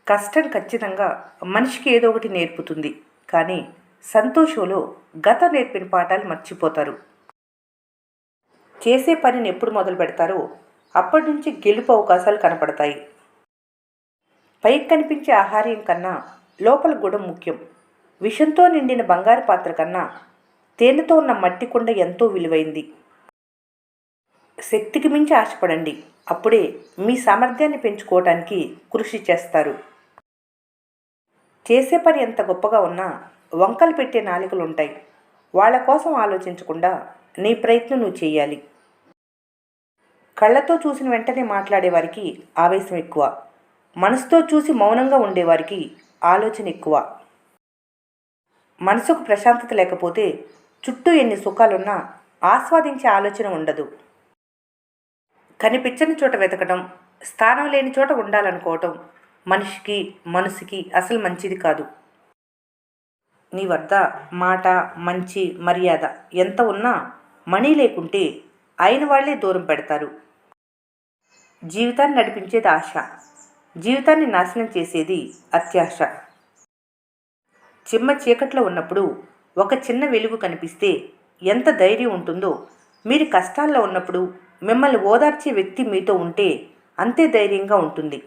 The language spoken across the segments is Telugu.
కష్టం ఖచ్చితంగా మనిషికి ఏదో ఒకటి నేర్పుతుంది. కానీ సంతోషంలో గతం నేర్పిన పాఠాలు మర్చిపోతారు. చేసే పనిని ఎప్పుడు మొదలు పెడతారో అప్పటి నుంచి గెలుపు అవకాశాలు కనపడతాయి. పైకి కనిపించే ఆహార్యం కన్నా లోపల గుణం ముఖ్యం. విషంతో నిండిన బంగారు పాత్ర కన్నా తేనెతో ఉన్న మట్టి కుండ ఎంతో విలువైంది. శక్తికి మించి ఆశపడండి. అప్పుడే మీ సామర్థ్యాన్ని పెంచుకోవటానికి కృషి చేస్తారు. చేసే పని ఎంత గొప్పగా ఉన్నా వంకలు పెట్టే నాలుకలు ఉంటాయి. వాళ్ళ కోసం ఆలోచించకుండా నీ ప్రయత్నం నువ్వు చేయాలి. కళ్ళతో చూసిన వెంటనే మాట్లాడేవారికి ఆవేశం ఎక్కువ. మనసుతో చూసి మౌనంగా ఉండేవారికి ఆలోచన ఎక్కువ. మనసుకు ప్రశాంతత లేకపోతే చుట్టూ ఎన్ని సుఖాలున్నా ఆస్వాదించే ఆలోచన ఉండదు. కనిపించని చోట వెతకడం, స్థానం లేని చోట ఉండాలనుకోవటం మనిషికి మనసుకి అసలు మంచిది కాదు. నీ వద్ద మాట, మంచి, మర్యాద ఎంత ఉన్నా మనీ లేకుంటే అయిన వాళ్లే దూరం పెడతారు. జీవితాన్ని నడిపించేది ఆశ, జీవితాన్ని నాశనం చేసేది అత్యాశ. చిమ్మ చీకట్లో ఉన్నప్పుడు ఒక చిన్న వెలుగు కనిపిస్తే ఎంత ధైర్యం ఉంటుందో, మీరు కష్టాల్లో ఉన్నప్పుడు మిమ్మల్ని ఓదార్చే వ్యక్తి మీతో ఉంటే అంతే ధైర్యంగా ఉంటుంది.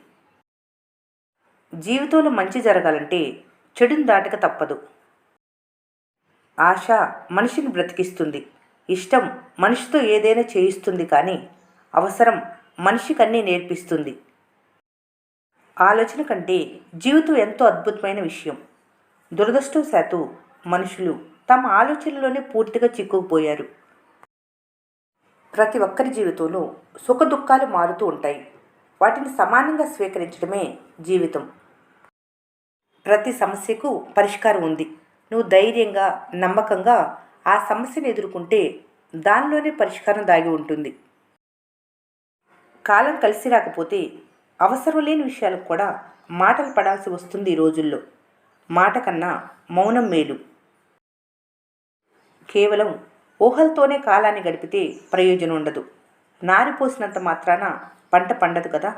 జీవితంలో మంచి జరగాలంటే చెడుని దాటక తప్పదు. ఆశ మనిషిని బ్రతికిస్తుంది. ఇష్టం మనిషితో ఏదైనా చేయిస్తుంది. కానీ అవసరం మనిషికి అన్నీ నేర్పిస్తుంది. ఆలోచన కంటే జీవితం ఎంతో అద్భుతమైన విషయం. దురదృష్టవశాత్తు మనుషులు తమ ఆలోచనలోనే పూర్తిగా చిక్కుకుపోయారు. ప్రతి ఒక్కరి జీవితంలో సుఖదుఖాలు మారుతూ ఉంటాయి. వాటిని సమానంగా స్వీకరించడమే జీవితం. ప్రతి సమస్యకు పరిష్కారం ఉంది. నువ్వు ధైర్యంగా, నమ్మకంగా ఆ సమస్యను ఎదుర్కొంటే దానిలోనే పరిష్కారం దాగి ఉంటుంది. కాలం కలిసి రాకపోతే అవసరం లేని విషయాలకు కూడా మాటలు పడాల్సి వస్తుంది. ఈ రోజుల్లో మాట కన్నా మౌనం మేలు. కేవలం ఊహలతోనే కాలాన్ని గడిపితే ప్రయోజనం ఉండదు. నారిపోసినంత మాత్రాన పంట పండదు కదా.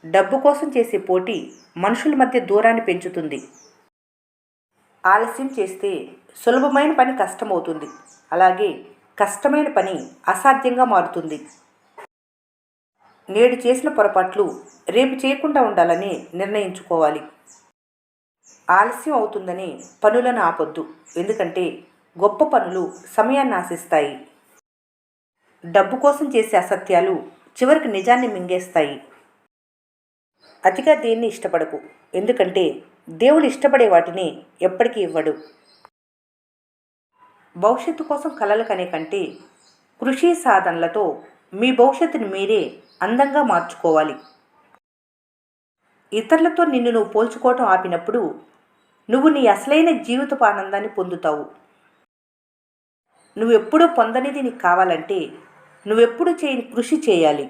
డబ్బు కోసం చేసే పోటీ మనుషుల మధ్య దూరాన్ని పెంచుతుంది. ఆలస్యం చేస్తే సులభమైన పని కష్టమవుతుంది. అలాగే కష్టమైన పని అసాధ్యంగా మారుతుంది. నేడు చేసిన పొరపాట్లు రేపు చేయకుండా ఉండాలని నిర్ణయించుకోవాలి. ఆలస్యం అవుతుందని పనులను ఆపొద్దు. ఎందుకంటే గొప్ప పనులు సమయాన్ని ఆశిస్తాయి. డబ్బు కోసం చేసే అసత్యాలు చివరికి నిజాన్ని మింగేస్తాయి. అతిగా దేన్ని ఇష్టపడకు. ఎందుకంటే దేవుడు ఇష్టపడే వాటిని ఎప్పటికీ ఇవ్వడు. భవిష్యత్తు కోసం కలలు కనే కంటే కృషి సాధనలతో మీ భవిష్యత్తుని మీరే అందంగా మార్చుకోవాలి. ఇతరులతో నిన్ను నువ్వు పోల్చుకోవటం ఆపినప్పుడు నువ్వు నీ అసలైన జీవితపు ఆనందాన్ని పొందుతావు. నువ్వెప్పుడూ పొందనిది నీకు కావాలంటే నువ్వెప్పుడు చేయని కృషి చేయాలి.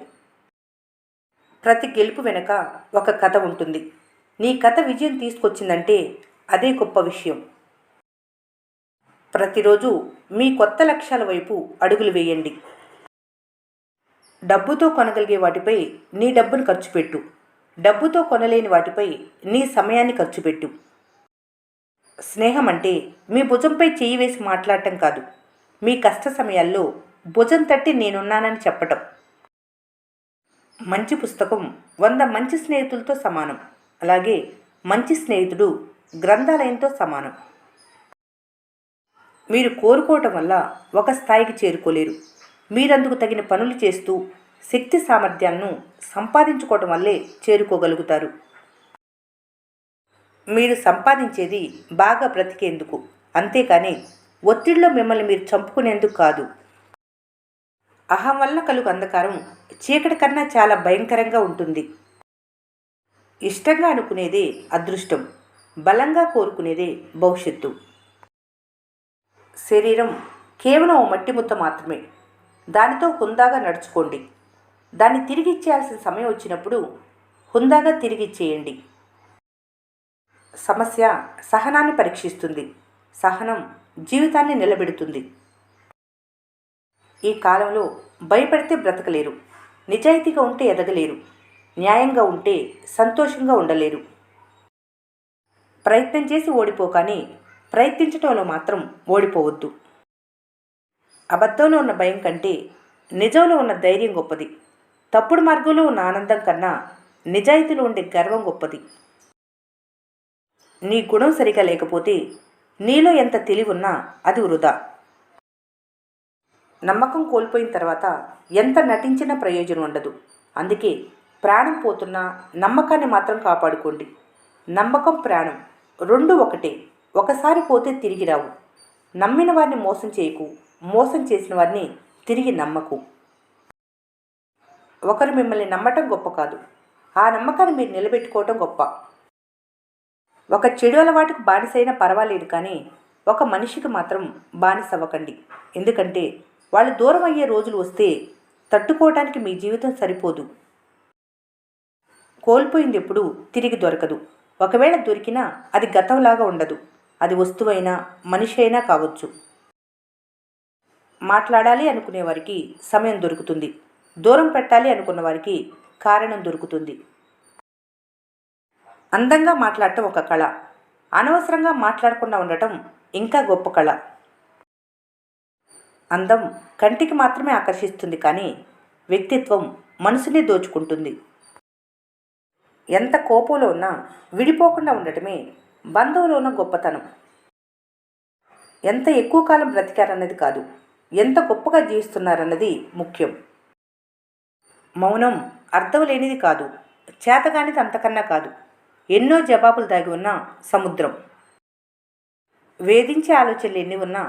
ప్రతి గెలుపు వెనుక ఒక కథ ఉంటుంది. నీ కథ విజయం తీసుకొచ్చిందంటే అదే గొప్ప విషయం. ప్రతిరోజు మీ కొత్త లక్ష్యాల వైపు అడుగులు వేయండి. డబ్బుతో కొనగలిగే వాటిపై నీ డబ్బును ఖర్చు పెట్టు. డబ్బుతో కొనలేని వాటిపై నీ సమయాన్ని ఖర్చు పెట్టు. స్నేహం అంటే మీ భుజంపై చెయ్యి వేసి మాట్లాడటం కాదు. మీ కష్ట సమయాల్లో భుజం తట్టి నేనున్నానని చెప్పటం. మంచి పుస్తకం 100 మంచి స్నేహితులతో సమానం. అలాగే మంచి స్నేహితుడు గ్రంథాలయంతో సమానం. మీరు కోరుకోవటం వల్ల ఒక స్థాయికి చేరుకోలేరు. మీరందుకు తగిన పనులు చేస్తూ శక్తి సామర్థ్యాలను సంపాదించుకోవటం వల్లే చేరుకోగలుగుతారు. మీరు సంపాదించేది బాగా బ్రతికేందుకు, అంతేకాని ఒత్తిడిలో మిమ్మల్ని మీరు చంపుకునేందుకు కాదు. అహం వల్ల కలుగు అంధకారం చీకటి కన్నా చాలా భయంకరంగా ఉంటుంది. ఇష్టంగా అనుకునేదే అదృష్టం, బలంగా కోరుకునేదే భవిష్యత్తు. శరీరం కేవలం ఓ మట్టి ముద్ద మాత్రమే. దానితో హుందాగా నడుచుకోండి. దాన్ని తిరిగి ఇచ్చేయాల్సిన సమయం వచ్చినప్పుడు హుందాగా తిరిగి ఇచ్చేయండి. సమస్య సహనాన్ని పరీక్షిస్తుంది. సహనం జీవితాన్ని నిలబెడుతుంది. ఈ కాలంలో భయపడితే బ్రతకలేరు, నిజాయితీగా ఉంటే ఎదగలేరు. న్యాయంగా ఉంటే సంతోషంగా ఉండలేరు. ప్రయత్నం చేసి ఓడిపోకాని ప్రయత్నించటంలో మాత్రం ఓడిపోవద్దు. అబద్ధంలో ఉన్న భయం కంటే నిజంలో ఉన్న ధైర్యం గొప్పది. తప్పుడు మార్గంలో ఉన్న ఆనందం కన్నా నిజాయితీలో ఉండే గర్వం గొప్పది. నీ గుణం సరిగా లేకపోతే నీలో ఎంత తెలివున్నా అది వృధా. నమ్మకం కోల్పోయిన తర్వాత ఎంత నటించినా ప్రయోజనం ఉండదు. అందుకే ప్రాణం పోతున్నా నమ్మకాన్ని మాత్రం కాపాడుకోండి. నమ్మకం, ప్రాణం రెండు ఒకటే. ఒకసారి పోతే తిరిగి రావు. నమ్మిన వారిని మోసం చేయకు, మోసం చేసిన వారిని తిరిగి నమ్మకు. ఒకరు మిమ్మల్ని నమ్మటం గొప్ప కాదు, ఆ నమ్మకాన్ని మీరు నిలబెట్టుకోవటం గొప్ప. ఒక చెడు అలవాటుకు బానిసైనా పర్వాలేదు, కానీ ఒక మనిషికి మాత్రం బానిస అవ్వకండి. ఎందుకంటే వాళ్ళు దూరం అయ్యే రోజులు వస్తే తట్టుకోవడానికి మీ జీవితం సరిపోదు. కోల్పోయింది ఎప్పుడు తిరిగి దొరకదు. ఒకవేళ దొరికినా అది గతంలాగా ఉండదు. అది వస్తువైనా మనిషి అయినా కావచ్చు. మాట్లాడాలి అనుకునే వారికి సమయం దొరుకుతుంది. దూరం పెట్టాలి అనుకున్న వారికి కారణం దొరుకుతుంది. అందంగా మాట్లాడటం ఒక కళ. అనవసరంగా మాట్లాడకుండా ఉండటం ఇంకా గొప్ప కళ. అందం కంటికి మాత్రమే ఆకర్షిస్తుంది, కానీ వ్యక్తిత్వం మనసుని దోచుకుంటుంది. ఎంత కోపంలో ఉన్నా విడిపోకుండా ఉండటమే బంధంలో ఉన్న గొప్పతనం. ఎంత ఎక్కువ కాలం బ్రతికారన్నది కాదు, ఎంత గొప్పగా జీవిస్తున్నారన్నది ముఖ్యం. మౌనం అర్థం లేనిది కాదు, చేతగానిది అంతకన్నా కాదు. ఎన్నో జవాబులు దాగి ఉన్న సముద్రం. వేధించే ఆలోచనలు ఎన్ని ఉన్నా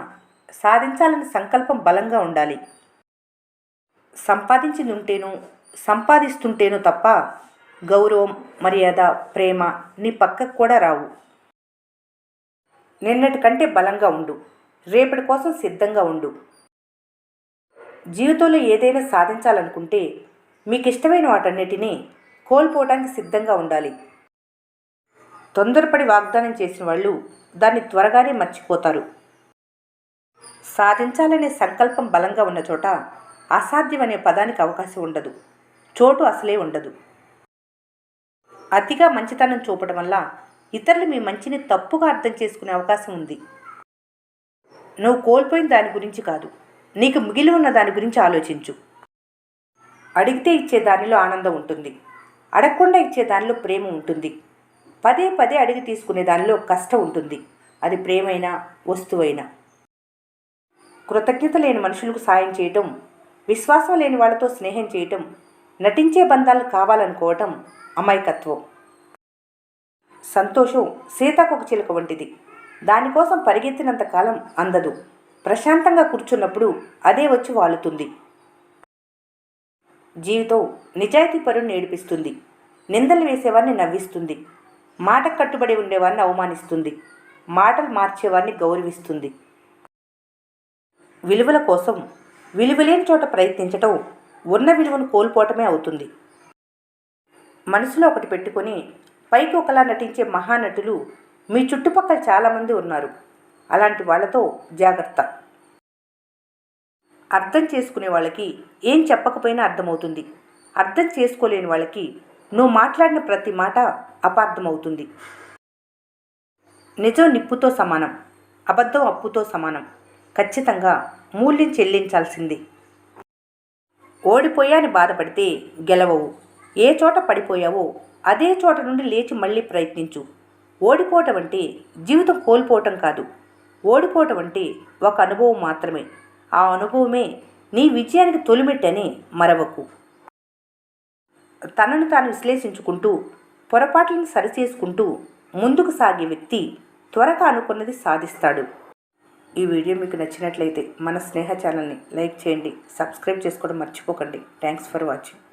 సాధించాలనే సంకల్పం బలంగా ఉండాలి. సంపాదిస్తుంటేనో తప్ప గౌరవం, మర్యాద, ప్రేమ నీ పక్కకు కూడా రావు. నిన్నటి కంటే బలంగా ఉండు. రేపటి కోసం సిద్ధంగా ఉండు. జీవితంలో ఏదైనా సాధించాలనుకుంటే మీకు ఇష్టమైన వాటన్నిటినీ కోల్పోవడానికి సిద్ధంగా ఉండాలి. తొందరపడి వాగ్దానం చేసిన వాళ్ళు దాన్ని త్వరగానే మర్చిపోతారు. సాధించాలనే సంకల్పం బలంగా ఉన్న చోట అసాధ్యం అనే పదానికి అవకాశం ఉండదు, చోటు అసలే ఉండదు. అతిగా మంచితనం చూపడం వల్ల ఇతరులు మీ మంచిని తప్పుగా అర్థం చేసుకునే అవకాశం ఉంది. నువ్వు కోల్పోయిన దాని గురించి కాదు, నీకు మిగిలి ఉన్న దాని గురించి ఆలోచించు. అడిగితే ఇచ్చే దానిలో ఆనందం ఉంటుంది, అడగకుండా ఇచ్చే దానిలో ప్రేమ ఉంటుంది. పదే పదే అడిగి తీసుకునే దానిలో కష్టం ఉంటుంది, అది ప్రేమైనా వస్తువైనా. కృతజ్ఞత లేని మనుషులకు సాయం చేయటం, విశ్వాసం లేని వాళ్ళతో స్నేహం చేయటం, నటించే బంధాలు కావాలనుకోవటం అమాయకత్వం. సంతోషం సీతాకొక చిలుక వంటిది. దానికోసం పరిగెత్తినంతకాలం అందదు. ప్రశాంతంగా కూర్చున్నప్పుడు అదే వచ్చి వాలుతుంది. జీవితం నిజాయితీ పరుని ఏడిపిస్తుంది, నిందలు వేసేవారిని నవ్విస్తుంది, మాటకు కట్టుబడి ఉండేవారిని అవమానిస్తుంది, మాటలు మార్చేవారిని గౌరవిస్తుంది. విలువల కోసం విలువలేని చోట ప్రయత్నించటం ఉన్న విలువను కోల్పోవటమే అవుతుంది. మనసులో ఒకటి పెట్టుకొని పైకి ఒకలా నటించే మహానటులు మీ చుట్టుపక్కల చాలామంది ఉన్నారు. అలాంటి వాళ్లతో జాగ్రత్త. అర్థం చేసుకునే వాళ్ళకి ఏం చెప్పకపోయినా అర్థమవుతుంది. అర్థం చేసుకోలేని వాళ్ళకి నువ్వు మాట్లాడిన ప్రతి మాట అపార్థమవుతుంది. నిజం నిప్పుతో సమానం, అబద్ధం అప్పుతో సమానం. ఖచ్చితంగా మూల్యం చెల్లించాల్సింది. ఓడిపోయాని బాధపడితే గెలవవు. ఏ చోట పడిపోయావో అదే చోట నుండి లేచి మళ్ళీ ప్రయత్నించు. ఓడిపోవటం అంటే జీవితం కోల్పోవటం కాదు. ఓడిపోవటం అంటే ఒక అనుభవం మాత్రమే. ఆ అనుభవమే నీ విజయానికి తొలిమెట్టని మరవకు. తనను తాను విశ్లేషించుకుంటూ పొరపాట్లను సరిచేసుకుంటూ ముందుకు సాగే వ్యక్తి త్వరగా అనుకున్నది సాధిస్తాడు. ఈ వీడియో మీకు నచ్చినట్లయితే మన స్నేహ ఛానల్ని లైక్ చేయండి, సబ్స్క్రైబ్ చేసుకోవడం మర్చిపోకండి. Thanks for watching.